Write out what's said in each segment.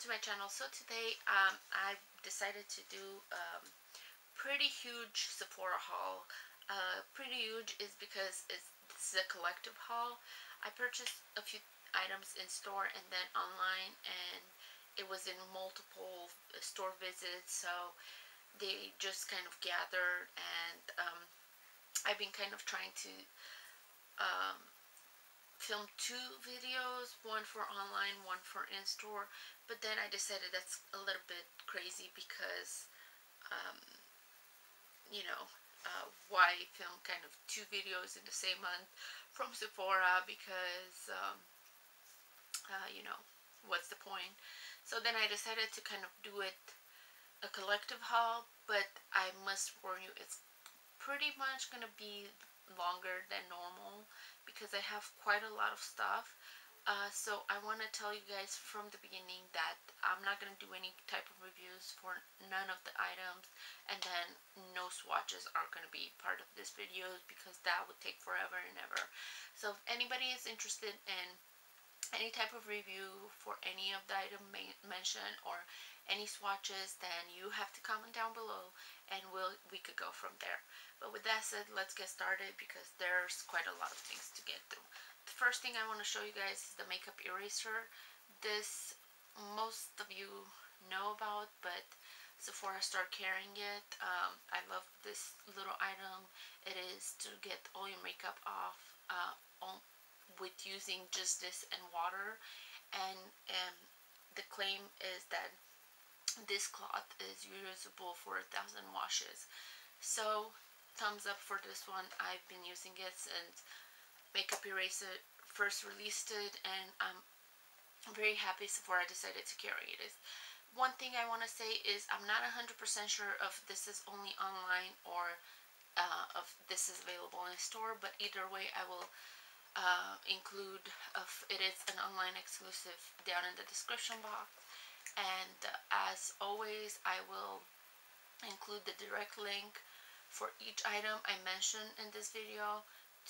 to my channel. So today I decided to do pretty huge Sephora haul. Pretty huge is because this is a collective haul. I purchased a few items in store and then online, and it was in multiple store visits, so they just kind of gathered, and I've been kind of trying to um, film two videos, one for online, one for in-store, but then I decided that's a little bit crazy because, um, you know, why film kind of two videos in the same month from Sephora, because, you know, what's the point? So then I decided to kind of do it a collective haul, but I must warn you, it's pretty much gonna be longer than normal because I have quite a lot of stuff. So I want to tell you guys from the beginning that I'm not going to do any type of reviews for none of the items, and then no swatches are going to be part of this video because that would take forever and ever. So if anybody is interested in any type of review for any of the item mentioned or any swatches, then you have to comment down below and we could go from there. But with that said, let's get started because there's quite a lot of things to get through. The first thing I want to show you guys is the makeup eraser. This most of you know about, but Sephora started carrying it. I love this little item. It is to get all your makeup off with using just this and water, and the claim is that this cloth is reusable for 1,000 washes. So thumbs up for this one. I've been using it since Makeup Eraser first released it, and I'm very happy Sephora decided to carry it. One thing I want to say is I'm not 100% sure if this is only online or if this is available in store, but either way I will include if it is an online exclusive down in the description box. And as always, I will include the direct link for each item I mentioned in this video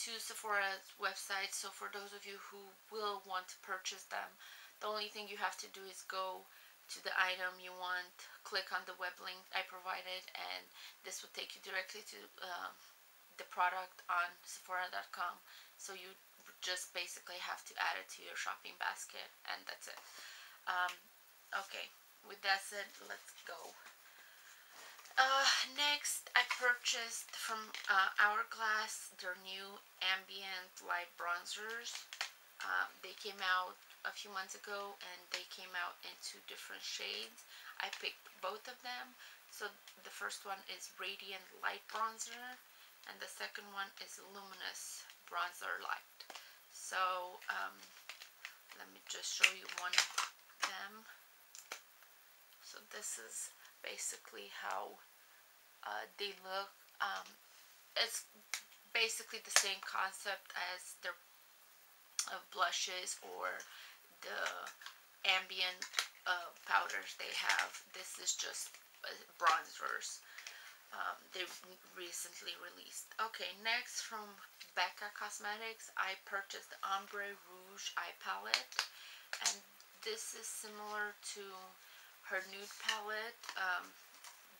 to Sephora's website. So for those of you who will want to purchase them, the only thing you have to do is go to the item you want, click on the web link I provided, and this will take you directly to the product on Sephora.com. So you just basically have to add it to your shopping basket, and that's it. Okay, with that said, let's go. Next, I purchased from Hourglass their new ambient light bronzers. They came out a few months ago, and they came out in two different shades. I picked both of them. So the first one is Radiant Light Bronzer, and the second one is Luminous Bronzer Light. So let me just show you one of them. So this is basically how they look. It's basically the same concept as their blushes or the ambient powders they have. This is just bronzers. They recently released. Okay, next from Becca Cosmetics, I purchased the Ombre Rouge eye palette, and this is similar to her nude palette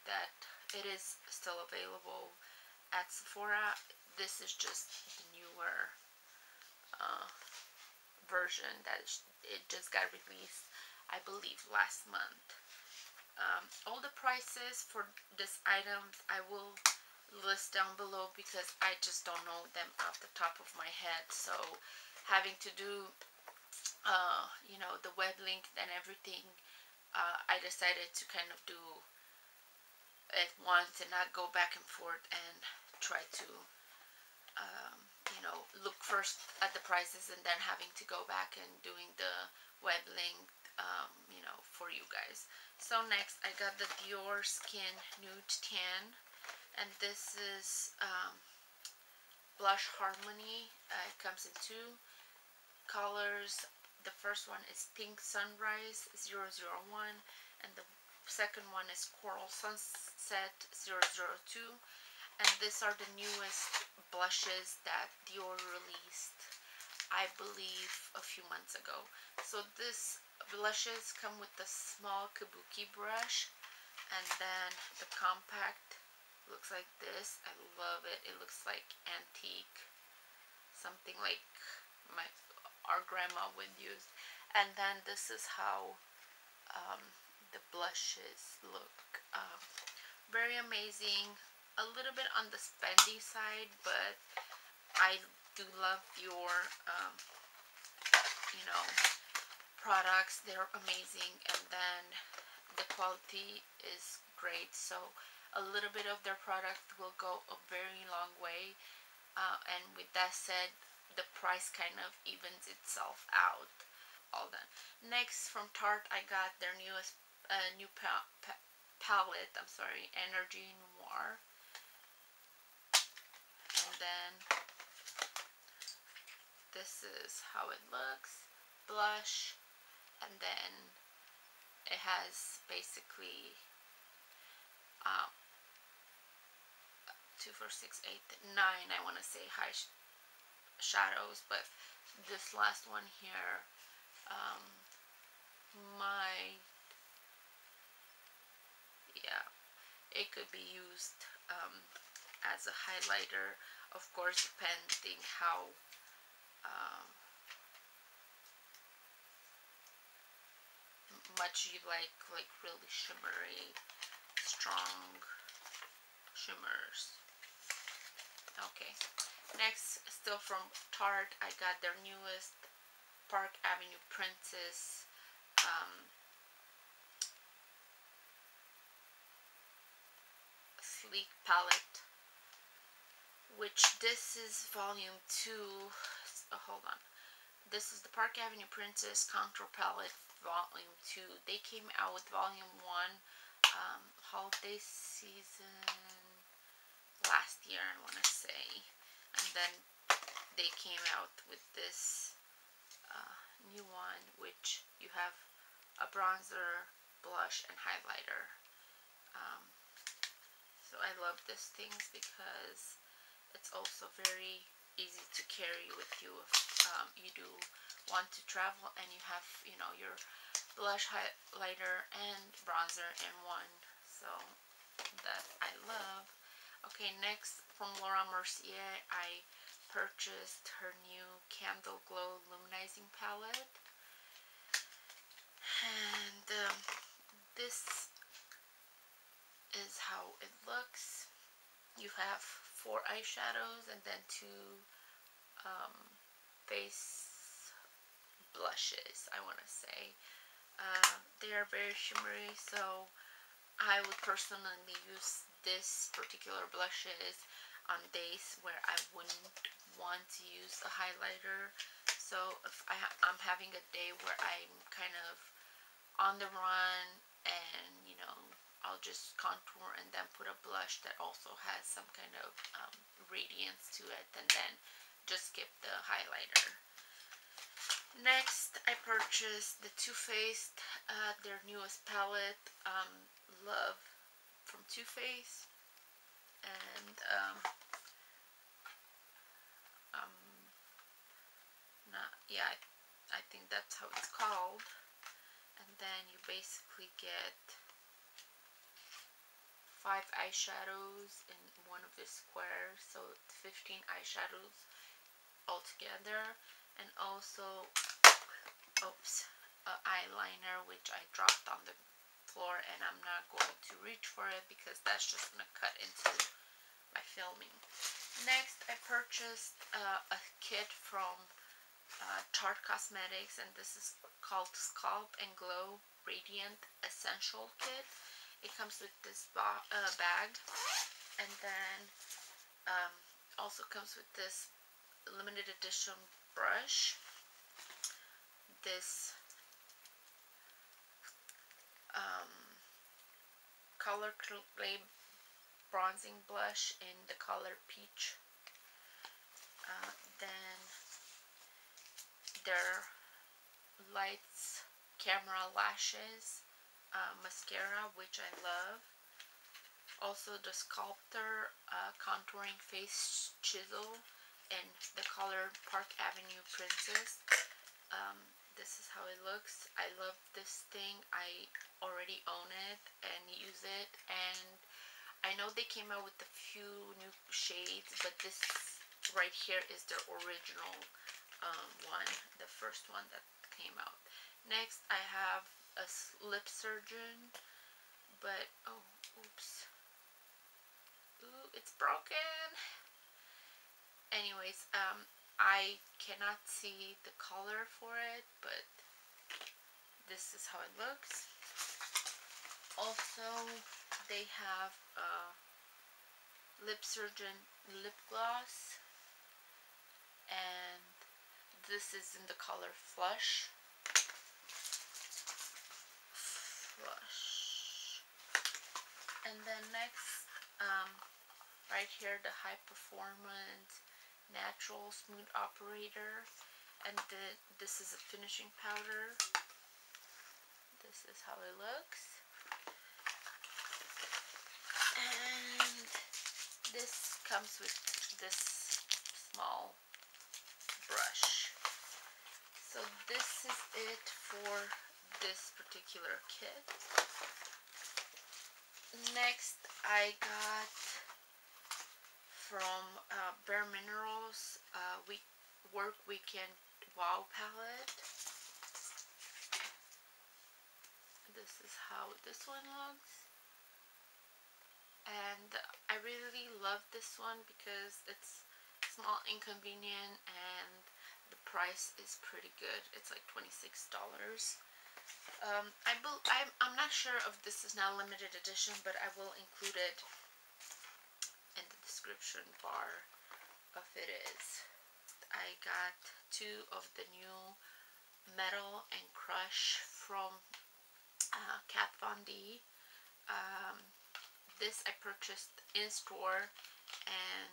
that it is still available at Sephora. This is just the newer version that it just got released, I believe, last month. All the prices for this items I will list down below because I just don't know them off the top of my head. So having to do you know, the web link and everything, I decided to kind of do it once and not go back and forth and try to you know, look first at the prices and then having to go back and doing the web link, you know, for you guys. So next I got the Dior Skin Nude Tan, and this is Blush Harmony. It comes in two colors. The first one is Pink Sunrise 001, and the second one is Coral Sunset 002. And these are the newest blushes that Dior released, I believe, a few months ago. So this blushes come with the small kabuki brush, and then the compact looks like this. I love it. It looks like antique, something like my our grandma would use. And then this is how um, the blushes look. Very amazing. A little bit on the spendy side, but I do love your you know products. They're amazing, and then the quality is great. So a little bit of their product will go a very long way. And with that said, the price kind of evens itself out. All done. Next, from Tarte, I got their newest new palette. I'm sorry, Energy Noir. And then this is how it looks. Blush, and then it has basically um, 2, 4, 6, 8, 9. I want to say high shadows, but this last one here, um, my yeah, it could be used as a highlighter, of course, depending how um, much you like really shimmery, strong shimmers. Okay, next, still from Tarte, I got their newest Park Avenue Princess sleek palette, which this is volume 2. Hold on. This is the Park Avenue Princess Contour Palette volume 2. They came out with volume 1 holiday season last year, I want to say, and then they came out with this new one, which you have a bronzer, blush, and highlighter. um, so I love these things because it's also very easy to carry with you if you do want to travel and you have, your blush, highlighter, and bronzer in one. So that I love. Okay, next, from Laura Mercier, I purchased her new Candle Glow Luminizing Palette. And this is how it looks. You have 4 eyeshadows and then 2 face blushes, I want to say. They are very shimmery, so I would personally use this particular blushes on days where I wouldn't want to use a highlighter. So if I'm having a day where I'm kind of on the run and, I'll just contour and then put a blush that also has some kind of radiance to it, and then just skip the highlighter. Next, I purchased the Too Faced, their newest palette, Love from Too Faced, and I think that's how it's called. And then you basically get 5 eyeshadows in one of the squares, so 15 eyeshadows altogether, and also eyeliner, which I dropped on the floor, and I'm not going to reach for it because that's just going to cut into my filming. Next, I purchased a kit from Tarte Cosmetics, and this is called Scalp and Glow Radiant Essential Kit. It comes with this bag, and then also comes with this limited edition brush, this color clay bronzing blush in the color peach. Then their Lights Camera Lashes mascara, which I love. Also the Sculptor Contouring Face Chisel in the color Park Avenue Princess. this is how it looks. I love this thing. I already own it and use it, and I know they came out with a few new shades, but this right here is their original one, the first one that came out. Next, I have a lip surgeon, but oh, oops, ooh, it's broken. Anyways, I cannot see the color for it, but this is how it looks. Also, they have a lip surgeon lip gloss, and this is in the color Flush. And then next, right here, the High Performance Natural Smooth Operator, and this is a finishing powder. This is how it looks. And this comes with this small brush. So this is it for this particular kit. Next, I got from Bare Minerals Work Weekend Wow palette. This is how this one looks, and I really love this one because it's small, inconvenient, and the price is pretty good. It's like $26. I'm not sure if this is now limited edition, but I will include it in the description bar if it is. I got two of the new Metal and Crush from Kat Von D. This I purchased in store, and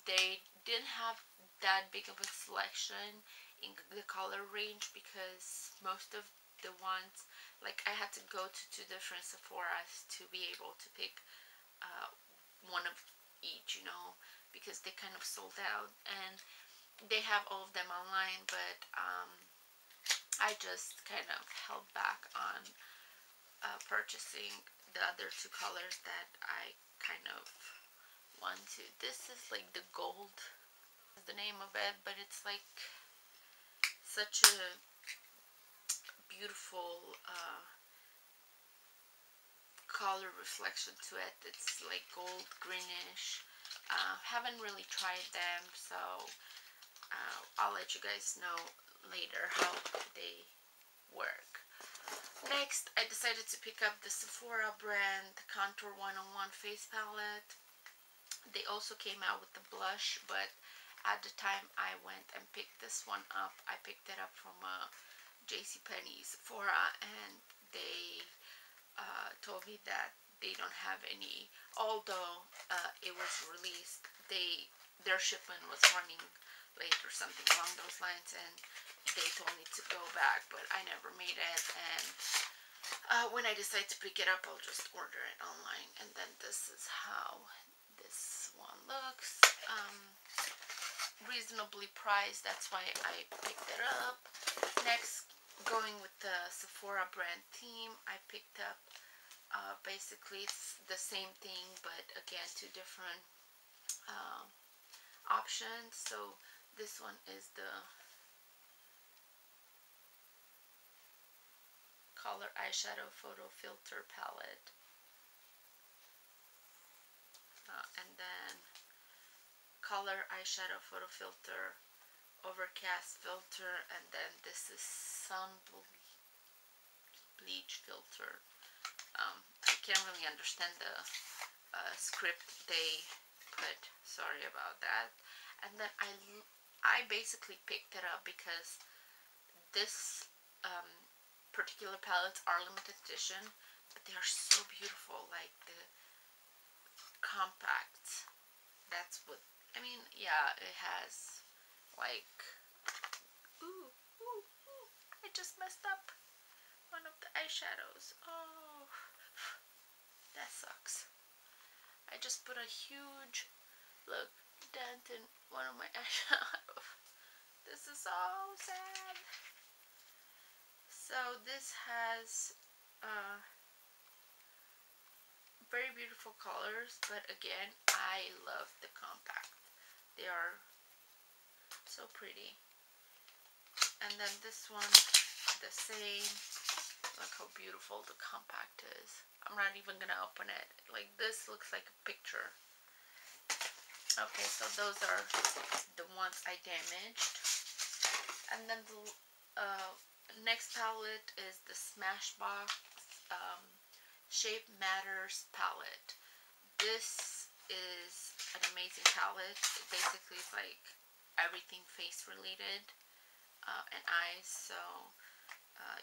they didn't have that big of a selection in the color range because most of the ones, like I had to go to 2 different Sephoras to be able to pick one of each, you know, because they kind of sold out, and they have all of them online, but I just kind of held back on purchasing the other 2 colors that I kind of want to. This is like the gold, is the name of it, but it's like such a beautiful color reflection to it. It's like gold greenish. Haven't really tried them, so I'll let you guys know later how they work. Next, I decided to pick up the Sephora brand Contour 101 face palette. They also came out with the blush, but at the time I went and picked this one up, I picked it up from JCPenney Sephora, and they told me that they don't have any, although it was released, their shipment was running late or something along those lines, and they told me to go back, but I never made it. And when I decide to pick it up, I'll just order it online. And then this is how this one looks. Reasonably priced, that's why I picked it up. Next, going with the Sephora brand theme, I picked up basically it's the same thing, but again 2 different options. So this one is the color eyeshadow photo filter palette, and then color eyeshadow photo filter, overcast filter, and then this is sun bleach filter. I can't really understand the script they put, sorry about that. And then I basically picked it up because this particular palettes are limited edition, but they are so beautiful, like the compact. That's what I mean. Yeah, it has like ooh, I just messed up one of the eyeshadows. Oh, that sucks. I just put a huge dent in one of my eyeshadows. This is so sad. So this has very beautiful colors, but again, I love the compact. They are so pretty. And then this one, the same. Look how beautiful the compact is. I'm not even gonna open it. Like, this looks like a picture. Okay, so those are the ones I damaged. And then the next palette is the Smashbox Shape Matters palette. This is an amazing palette. It basically is like everything face related and eyes. So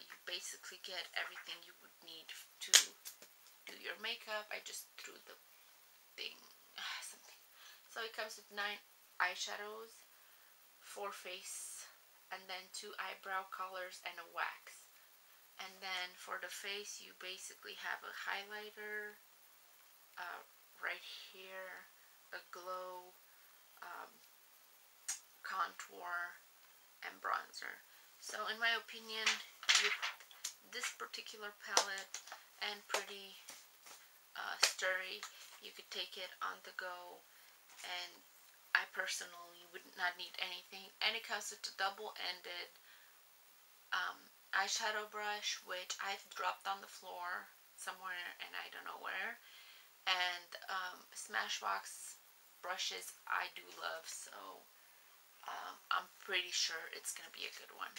you basically get everything you would need to do your makeup. I just threw the thing, something. So it comes with 9 eyeshadows, 4 face, and then 2 eyebrow colors and a wax. And then for the face, you basically have a highlighter right here, a glow, contour, and bronzer. So in my opinion, with this particular palette and pretty sturdy, you could take it on the go, and I personally would not need anything. And it comes with a double-ended eyeshadow brush, which I've dropped on the floor somewhere and I don't know where. And Smashbox brushes I do love, so I'm pretty sure it's gonna be a good one.